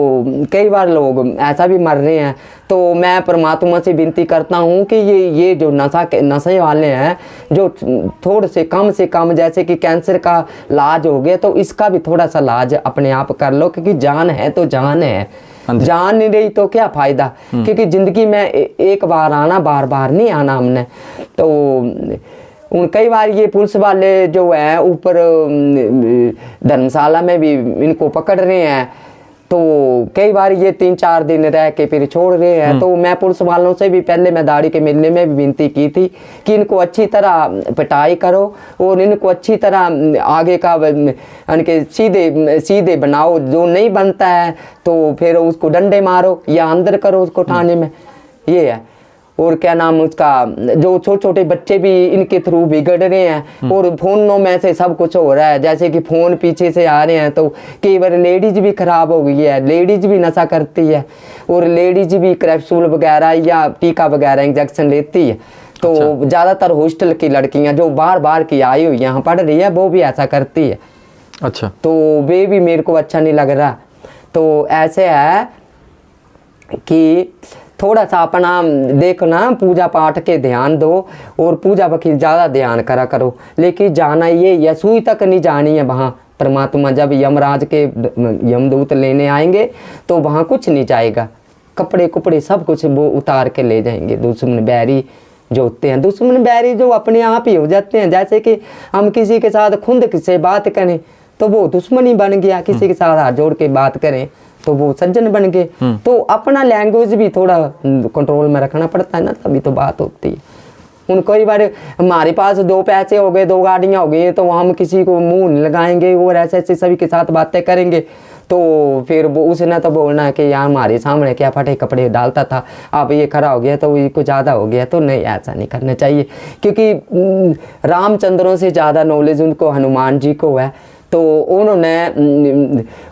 कई बार लोग ऐसा भी मर रहे हैं। तो मैं परमात्मा से विनती करता हूँ कि ये जो नशे वाले हैं, जो थोड़े से कम जैसे कि कैंसर का इलाज हो गया, तो इसका भी थोड़ा सा इलाज अपने आप कर लो, क्योंकि जान है तो जान है, जान नहीं रही तो क्या फ़ायदा। क्योंकि ज़िंदगी में एक बार आना, बार बार नहीं आना हमने। तो कई बार ये पुलिस वाले जो हैं ऊपर धर्मशाला में भी इनको पकड़ रहे हैं, तो कई बार ये 3-4 दिन रह के फिर छोड़ रहे हैं। तो मैं पुलिस वालों से भी पहले, मैं दाढ़ी के मिलने में भी विनती की थी कि इनको अच्छी तरह पिटाई करो और इनको अच्छी तरह आगे का इनके सीधे बनाओ, जो नहीं बनता है तो फिर उसको डंडे मारो या अंदर करो उसको थाने में, ये है। और क्या नाम उसका, जो छोटे छोटे बच्चे भी इनके थ्रू बिगड़ रहे हैं, और फोनों में से सब कुछ हो रहा है। जैसे कि फ़ोन पीछे से आ रहे हैं, तो कई बार लेडीज भी ख़राब हो गई है, लेडीज भी नशा करती है, और लेडीज भी कैप्सूल वगैरह या टीका वगैरह इंजेक्शन लेती है। तो ज़्यादातर हॉस्टल की लड़कियां जो बार बार की आई हुई यहाँ पढ़ रही है, वो भी ऐसा करती है। अच्छा। तो वे भी मेरे को अच्छा नहीं लग रहा। तो ऐसे है कि थोड़ा सा अपना देखो ना, पूजा पाठ के ध्यान दो, और पूजा वकील ज़्यादा ध्यान करा करो। लेकिन जाना ये या सुई तक नहीं जानी है वहाँ। परमात्मा जब यमराज के यमदूत लेने आएंगे तो वहाँ कुछ नहीं जाएगा, कपड़े कुपड़े सब कुछ वो उतार के ले जाएंगे। दुश्मन बैरी जो होते हैं, दुश्मन बैरी जो अपने आप ही हो जाते हैं। जैसे कि हम किसी के साथ खुद से बात करें तो वो दुश्मन ही बन गया, किसी के साथ हाथ जोड़ के बात करें तो वो सज्जन बन गए। तो अपना लैंग्वेज भी थोड़ा कंट्रोल में रखना पड़ता है ना, तभी तो बात होती है। उन कई बार हमारे पास 2 पैसे हो गए, 2 गाड़ियाँ हो गई, तो हम किसी को मुंह नहीं लगाएंगे और ऐसे ऐसे सभी के साथ बातें करेंगे। तो फिर वो उसने तो बोलना है कि यार हमारे सामने क्या फटे कपड़े डालता था, अब ये खड़ा हो गया तो ये कुछ ज़्यादा हो गया। तो नहीं, ऐसा नहीं करना चाहिए, क्योंकि रामचंद्रों से ज़्यादा नॉलेज उनको हनुमान जी को है। तो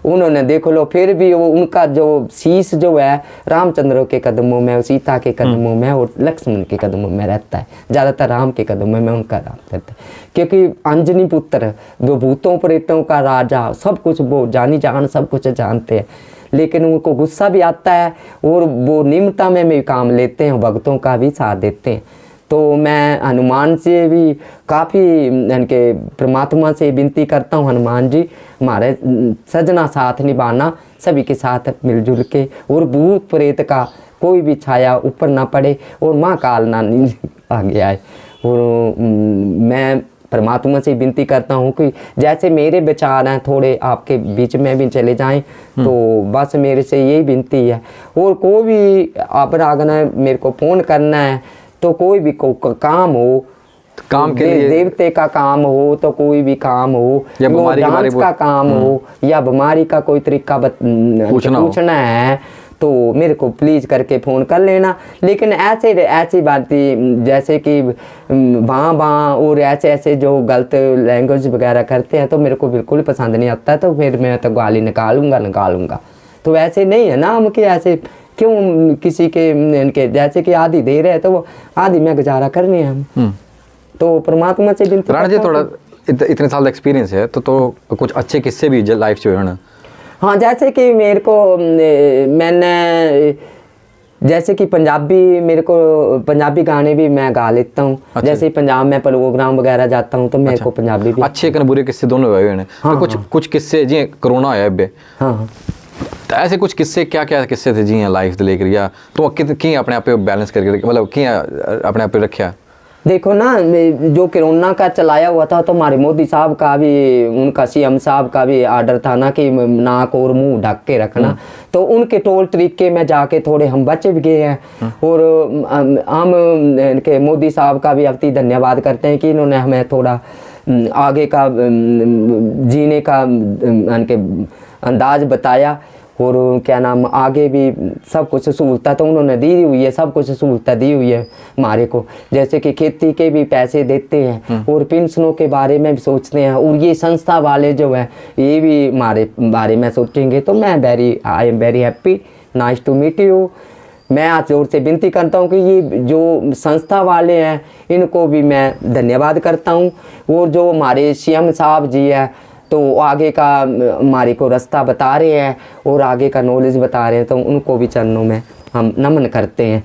उन्होंने देखो लो, फिर भी वो उनका जो शीश जो है रामचंद्र के कदमों में, सीता के कदमों में और लक्ष्मण के कदमों में रहता है। ज़्यादातर राम के कदमों में उनका राम रहता है, क्योंकि अंजनी पुत्र जो भूतों प्रेतों का राजा, सब कुछ वो जानी जान सब कुछ जानते हैं। लेकिन उनको गुस्सा भी आता है और वो निम्नता में भी काम लेते हैं, भक्तों का भी साथ देते हैं। तो मैं हनुमान से भी काफ़ी इनके परमात्मा से विनती करता हूँ, हनुमान जी हमारे सजना साथ निभाना, सभी के साथ मिलजुल के, और भूत प्रेत का कोई भी छाया ऊपर ना पड़े और माँ काल ना आगे आए। और मैं परमात्मा से विनती करता हूँ कि जैसे मेरे विचार हैं थोड़े आपके बीच में भी चले जाएं, तो बस मेरे से यही विनती है। और कोई भी आप रागना मेरे को फ़ोन करना है, तो कोई भी काम हो, काम के लिए देवते का काम हो, तो कोई भी काम हो, या बीमारी के बारे में का काम हो, या बीमारी का कोई तरीका पूछना है, तो मेरे को प्लीज़ करके फ़ोन कर लेना। लेकिन ऐसी बातें जैसे कि भां और ऐसे जो गलत लैंग्वेज वगैरह करते हैं, तो मेरे को बिल्कुल पसंद नहीं आता। तो फिर मैं तो गाली निकालूंगा। तो ऐसे नहीं है ना हम कि ऐसे क्यों किसी के इनके जैसे कि आधी दे रहे हैं तो वो आधी में गुजारा करनी है हम। तो परमात्मा से विनती। राणा जी थोड़ा इतने साल का एक्सपीरियंस है, तो कुछ अच्छे किस्से भी लाइफ से हुए? हाँ, जैसे कि मेरे को मैंने जैसे कि मेरे को पंजाबी गाने भी मैं गा लेता हूँ। अच्छा। जैसे पंजाब में प्रोग्राम वगैरह जाता हूँ तो मेरे को पंजाबी भी अच्छे कन बुरे किस्से दोनों हुए हैं। हाँ, कुछ किस्से जी कोरोना है अबे। हाँ, तो ऐसे कुछ किस्से क्या किस्से थे जी लाइफ से लेकर, या तो कि अपने आप पे बैलेंस करके मतलब कि अपने आप पे रखा? देखो ना, जो कोरोना का चलाया हुआ था तो हमारे मोदी साहब का भी, उनका सीएम साहब का भी आर्डर था ना कि नाक और मुंह ढक के रखना। तो उनके टोल तरीके में जाके थोड़े हम बच भी गए हैं। और हम इनके मोदी साहब का भी अति धन्यवाद करते हैं कि इन्होंने हमें थोड़ा आगे का जीने का इनके अंदाज बताया। और क्या नाम, आगे भी सब कुछ सहूलता तो उन्होंने दी हुई है, सब कुछ सहूलता दी हुई है हमारे को। जैसे कि खेती के भी पैसे देते हैं और पेंशनों के बारे में भी सोचते हैं। और ये संस्था वाले जो है ये भी हमारे बारे में सोचेंगे। तो मैं I am very happy, nice to meet you. मैं हाथ जोर से विनती करता हूँ कि ये जो संस्था वाले हैं इनको भी मैं धन्यवाद करता हूँ। और जो हमारे सीएम साहब जी है तो आगे का हमारे को रास्ता बता रहे हैं और आगे का नॉलेज बता रहे हैं, तो उनको भी चरणों में हम नमन करते हैं।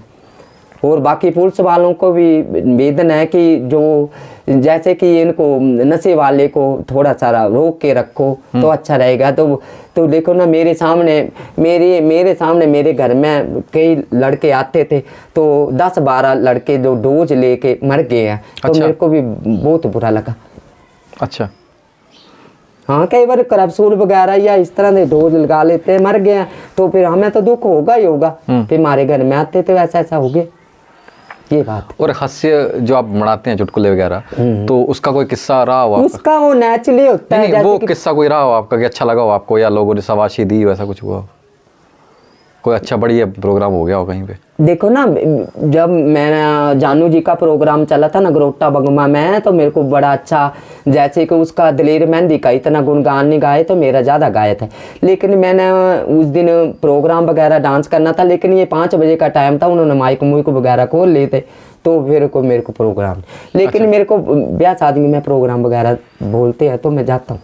और बाकी पुलिस वालों को भी निवेदन है कि जो जैसे कि इनको नशे वाले को थोड़ा सारा रोक के रखो तो अच्छा रहेगा। तो देखो ना, मेरे सामने मेरे घर में कई लड़के आते थे, तो 10-12 लड़के जो डोज लेके मर गए हैं। तो अच्छा। मेरे को भी बहुत बुरा लगा। अच्छा। हाँ, कई बार कैप्सूल वगैरह या इस तरह के डोज लगा लेते हैं, मर गए हैं, तो फिर हमें तो दुख होगा ही होगा। फिर हमारे घर में आते थे ऐसा हो गया ये बात। और हास्य जो आप मनाते हैं चुटकुले वगैरह, तो उसका कोई किस्सा रहा हो आपका? उसका वो नेचुरली होता है। वो किस्सा कोई रहा हो आपका कि अच्छा लगा हो आपको, या लोगों ने शाबाशी दी, वैसा कुछ हुआ? कोई अच्छा बढ़िया प्रोग्राम हो गया हो कहीं पे? देखो ना, जब मैं जानू जी का प्रोग्राम चला था नगरोटा बगमा में, तो मेरे को बड़ा अच्छा, जैसे कि उसका दिलेर मेहंदी का इतना गुणगान नहीं गाए तो मेरा ज़्यादा गाए थे। लेकिन मैंने उस दिन प्रोग्राम वगैरह डांस करना था, लेकिन ये 5 बजे का टाइम था, उन्होंने माइक मुइक वगैरह खोल लिए थे, तो फिर को मेरे को प्रोग्राम, लेकिन अच्छा। मेरे को ब्याह शादी में प्रोग्राम वगैरह बोलते हैं तो मैं जाता हूँ।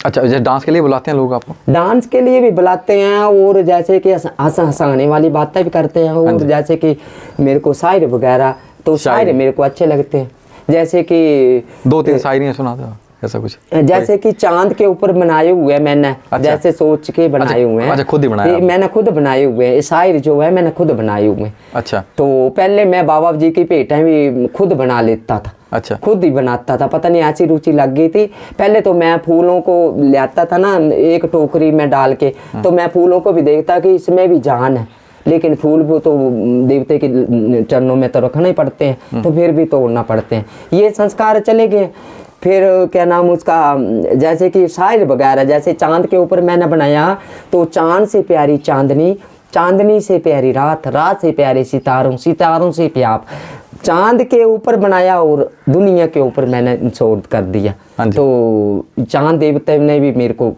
अच्छा, जैसे डांस के लिए बुलाते हैं लोग आपको? डांस के लिए भी बुलाते हैं, और जैसे कि हंसाने वाली बातें भी करते हैं, और जैसे कि मेरे को शायर वगैरह, तो शायर मेरे को अच्छे लगते हैं। जैसे कि 2-3 शायरियाँ सुना दो, ऐसा कुछ। जैसे कि चांद के ऊपर बनाए हुए मैंने, अच्छा। जैसे सोच के बनाए हुए हैं। अच्छा, खुद ही बनाया आपने? मैंने खुद बनाए हुए हैं, शायर जो है मैंने खुद बनाए हुए हैं। अच्छा। तो पहले मैं बाबा जी की भेंटें भी खुद बना लेता था। अच्छा। खुद ही बनाता था, पता नहीं ऐसी रुचि लग गई थी। पहले तो मैं फूलों को लाता था ना एक टोकरी में डाल के, तो मैं फूलों को भी देखता कि इसमें भी जान है, लेकिन फूल वो तो देवते के चरणों में तो रखना ही पड़ते हैं, तो फिर भी तोड़ना पड़ते हैं। ये संस्कार चले गए। फिर क्या नाम उसका, जैसे कि शायर वगैरह, जैसे चांद के ऊपर मैंने बनाया, तो चांद से प्यारी चांदनी, चांदनी से प्यारी रात, रात से प्यारे सितारों, सितारों से प्यार, चांद के ऊपर बनाया और दुनिया के ऊपर मैंने छोड़ कर दिया। तो चांद देवता ने भी मेरे को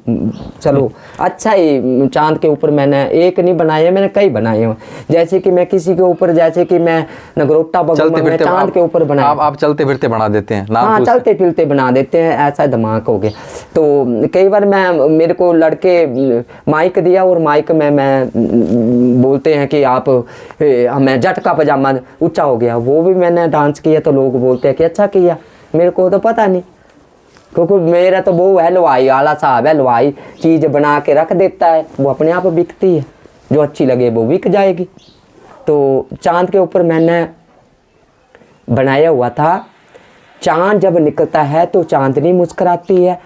चलो अच्छा ही, चांद के ऊपर मैंने एक नहीं बनाया, मैंने कई बनाए हैं। जैसे कि मैं किसी के ऊपर, जैसे कि मैं नगरोटा बगल में चांद के ऊपर बनाया। आप चलते फिरते बना देते हैं नाम? हाँ, चलते फिरते बना देते हैं, ऐसा दिमाग हो गया। तो कई बार मेरे को लड़के माइक दिया, और माइक में मैं बोलते हैं कि आप मैं जट का पजामा ऊंचा हो गया, वो भी मैंने डांस किया, तो लोग बोलते हैं कि अच्छा किया। मेरे को तो पता नहीं, क्योंकि मेरा तो वो है हलवाई आला साहब है, हलवाई चीज़ बना के रख देता है, वो अपने आप बिकती है, जो अच्छी लगे वो बिक जाएगी। तो चांद के ऊपर मैंने बनाया हुआ था, चांद जब निकलता है तो चांदनी मुस्कुराती है,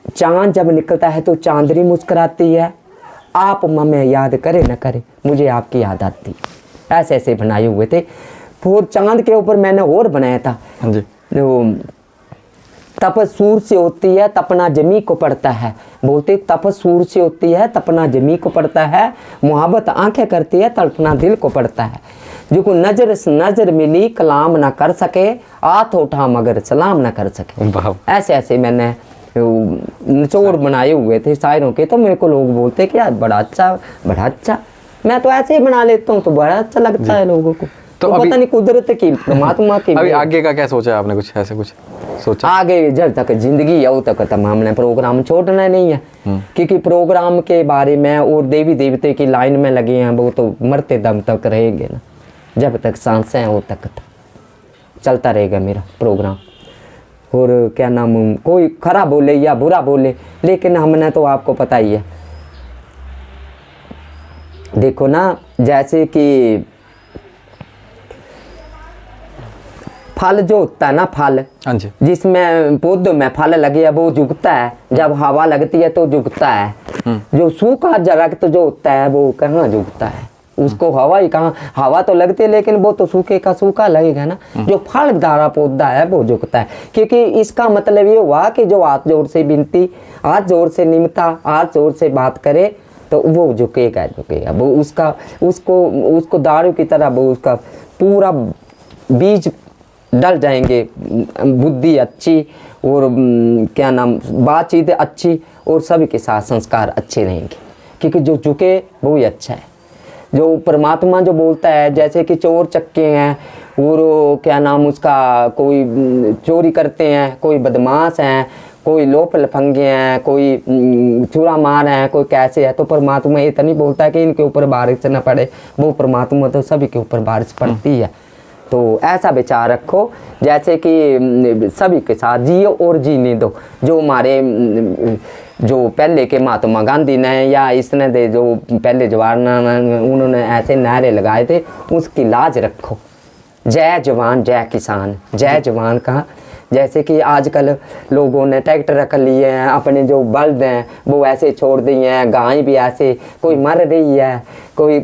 चांद जब निकलता है तो चांदनी मुस्कुराती है, आप हमें याद करे न करे मुझे आपकी याद आती। ऐसे ऐसे बनाए हुए थे। फिर चांद के ऊपर मैंने और बनाया था, जो तप सूर से होती है तपना जमी को पड़ता है, बोलते तप सूर से होती है तपना जमी को पड़ता है, मुहब्बत आंखें करती है तड़पना दिल को पड़ता है, जो को नजर से नजर मिली कलाम ना कर सके, हाथ उठा मगर सलाम ना कर सके। ऐसे ऐसे मैंने निचोड़ बनाए हुए थे शायरों के। तो मेरे को लोग बोलते कि यार बड़ा अच्छा, बड़ा अच्छा। मैं तो ऐसे ही बना लेता हूँ, तो बड़ा अच्छा लगता है लोगों को। तो पता नहीं कुदरत की, परमात्मा की। अभी आगे का क्या सोचा है आपने? कुछ ऐसे कुछ सोचा? आगे जब तक जिंदगी है तब तक हमने प्रोग्राम छोड़ना नहीं है, क्योंकि प्रोग्राम के बारे में और देवी देवते की लाइन में लगे हैं, वो तो मरते दम तक रहेंगे ना, जब तक सांसें हैं वो तक चलता रहेगा मेरा प्रोग्राम। और क्या नाम, कोई खरा बोले या बुरा बोले, लेकिन हमने तो आपको पता ही है। देखो ना, जैसे कि फल जो होता है ना, फल जिसमें पौधों में फल लगे है वो झुकता है, जब हवा लगती है तो झुकता है। जो सूखा दरख्त जो होता है वो कहाँ झुकता है, उसको हवा ही कहाँ, हवा तो लगती है लेकिन वो तो सूखे का सूखा लगेगा ना। जो फल धारा पौधा है वो झुकता है, क्योंकि इसका मतलब ये हुआ कि जो हाथ जोर से विनती, हाथ जोर से निमता, हाथ जोर से बात करे तो वो झुकेगा झुकेगा। वो उसको दारू की तरह वो उसका पूरा बीज डल जाएंगे, बुद्धि अच्छी और क्या नाम, बातचीत अच्छी, और सभी के साथ संस्कार अच्छे रहेंगे, क्योंकि जो झुके वो ही अच्छा है। जो परमात्मा जो बोलता है, जैसे कि चोर चक्के हैं और क्या नाम उसका, कोई चोरी करते हैं, कोई बदमाश हैं, कोई लोप लफंगे हैं, कोई चूरा मार हैं, कोई कैसे है, तो परमात्मा ये तो नहीं बोलता है कि इनके ऊपर बारिश न पड़े, वो परमात्मा तो सभी के ऊपर बारिश पड़ती है। तो ऐसा विचार रखो, जैसे कि सभी के साथ जियो और जीने दो। जो हमारे जो पहले के महात्मा गांधी ने या इसने दे जो पहले जवाहरलाल, उन्होंने ऐसे नारे लगाए थे, उसकी लाज रखो। जय जवान जय किसान, जय जवान का। जैसे कि आजकल लोगों ने ट्रैक्टर रख लिए हैं, अपने जो बल्द हैं वो ऐसे छोड़ दिए हैं, गाय भी ऐसे, कोई मर रही है, कोई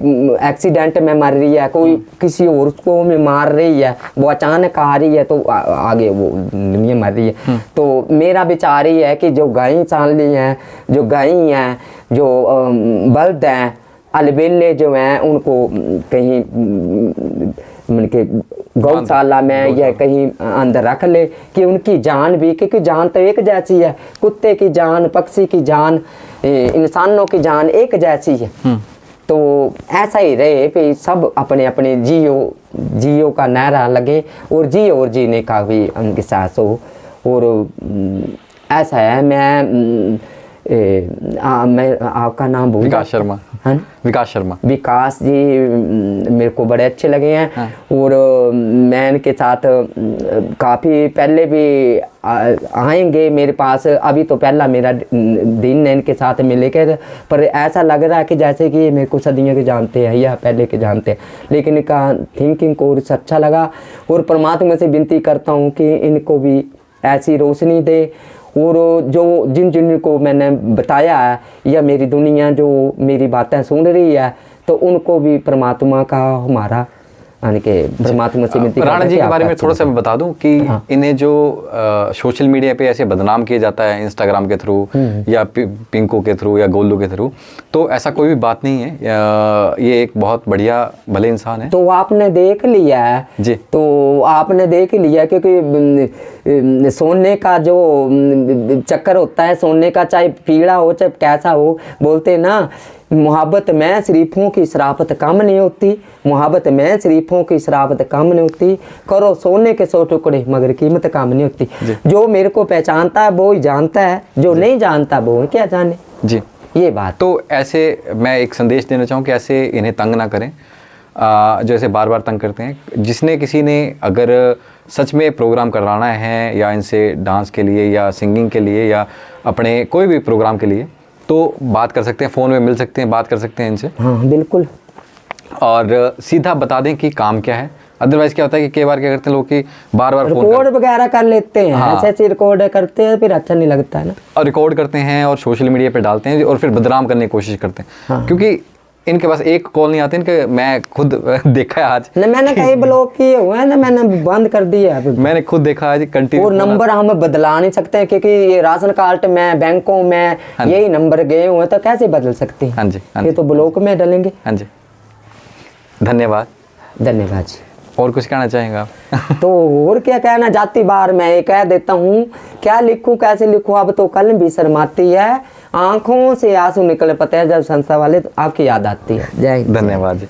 एक्सीडेंट में मर रही है, कोई किसी और को में मार रही है, वो अचानक आ रही है तो आगे वो दुनिया मर रही है। तो मेरा विचार ये है कि जो गाय चाल ली हैं, जो गाय हैं, जो बल्द हैं, अलबेले जो हैं उनको कहीं मतलब कि गौशाला में या कहीं अंदर रख ले कि उनकी जान भी, क्योंकि जान तो एक जैसी है, कुत्ते की जान, पक्षी की जान, इंसानों की जान एक जैसी है। तो ऐसा ही रहे कि सब अपने अपने जियो का नारा लगे और जियो और जीने का भी उनके साथ हो। और ऐसा है, मैं आपका नाम भूल, विकास शर्मा। हाँ, विकास शर्मा। विकास जी मेरे को बड़े अच्छे लगे हैं। हाँ। और मैं इनके साथ काफ़ी पहले भी आएंगे मेरे पास। अभी तो पहला मेरा दिन है इनके साथ मिले के, पर ऐसा लग रहा है कि जैसे कि ये मेरे को सदियों के जानते हैं या पहले के जानते हैं। लेकिन इनका थिंकिंग कोर्स अच्छा लगा और परमात्मा से विनती करता हूँ कि इनको भी ऐसी रोशनी दे। और जो जिन को मैंने बताया है या मेरी दुनिया जो मेरी बातें सुन रही है, तो उनको भी परमात्मा का हमारा यानी कि परमात्मा से विनती राणा जी के बारे में थोड़ा सा मैं बता दूं कि इन्हें जो सोशल मीडिया पे ऐसे बदनाम किया जाता है इंस्टाग्राम के थ्रू या पिंको के थ्रू या गोलू के थ्रू, तो ऐसा कोई भी बात नहीं है। ये एक बहुत बढ़िया भले इंसान है। तो आपने देख लिया है जी, तो आपने देख लिया, क्योंकि सोने का जो चक्कर होता है, सोने का चाहे पीला हो चाहे कैसा हो, बोलते ना मोहब्बत में शरीफों की शराफत कम नहीं होती, मोहब्बत में शरीफों की शराफत कम नहीं होती, करो सोने के 100 टुकड़े मगर कीमत कम नहीं होती। जो मेरे को पहचानता है वो ही जानता है, जो नहीं जानता वो क्या जाने। जी, ये बात। तो ऐसे मैं एक संदेश देना चाहूँ कि ऐसे इन्हें तंग ना करें, जो ऐसे बार बार तंग करते हैं। जिसने किसी ने अगर सच में प्रोग्राम करवाना है या इनसे डांस के लिए या सिंगिंग के लिए या अपने कोई भी प्रोग्राम के लिए, तो बात कर सकते हैं, फ़ोन में मिल सकते हैं, बात कर सकते हैं इनसे। हाँ बिल्कुल। और सीधा बता दें कि काम क्या है। अदरवाइज क्या होता है कि कई बार क्या करते हैं लोग कि बार बार रिकॉर्ड वगैरह कर लेते हैं। हाँ। ऐसे रिकॉर्ड करते हैं, फिर अच्छा नहीं लगता है ना। और रिकॉर्ड करते हैं और सोशल मीडिया पे डालते हैं और फिर बदनाम करने की कोशिश करते हैं। हाँ। क्योंकि इनके पास एक कॉल नहीं आते इनके, मैं खुद देखा है आज। नहीं, मैंने कई ब्लॉक किए हुए हैं ना, मैंने बंद कर दिया है। मैंने खुद देखा आज कंटिन्यू। और नंबर हम बदला नहीं सकते हैं, क्योंकि ये राशन कार्ड में, बैंकों में यही नंबर गए हुए हैं, तो कैसे बदल सकते हैं। हाँ जी, हाँ ये जी। तो ब्लॉक में डालेंगे। हाँ जी, धन्यवाद। धन्यवाद जी। और कुछ कहना चाहेंगे आप? तो और क्या कहना, जाती बार मैं ये कह देता हूँ, क्या लिखूं कैसे लिखूं, अब तो कलम भी शर्माती है, आंखों से आंसू निकले पता है जब संस्था वाले तो आपकी याद आती है। जय हिंद। धन्यवाद जी।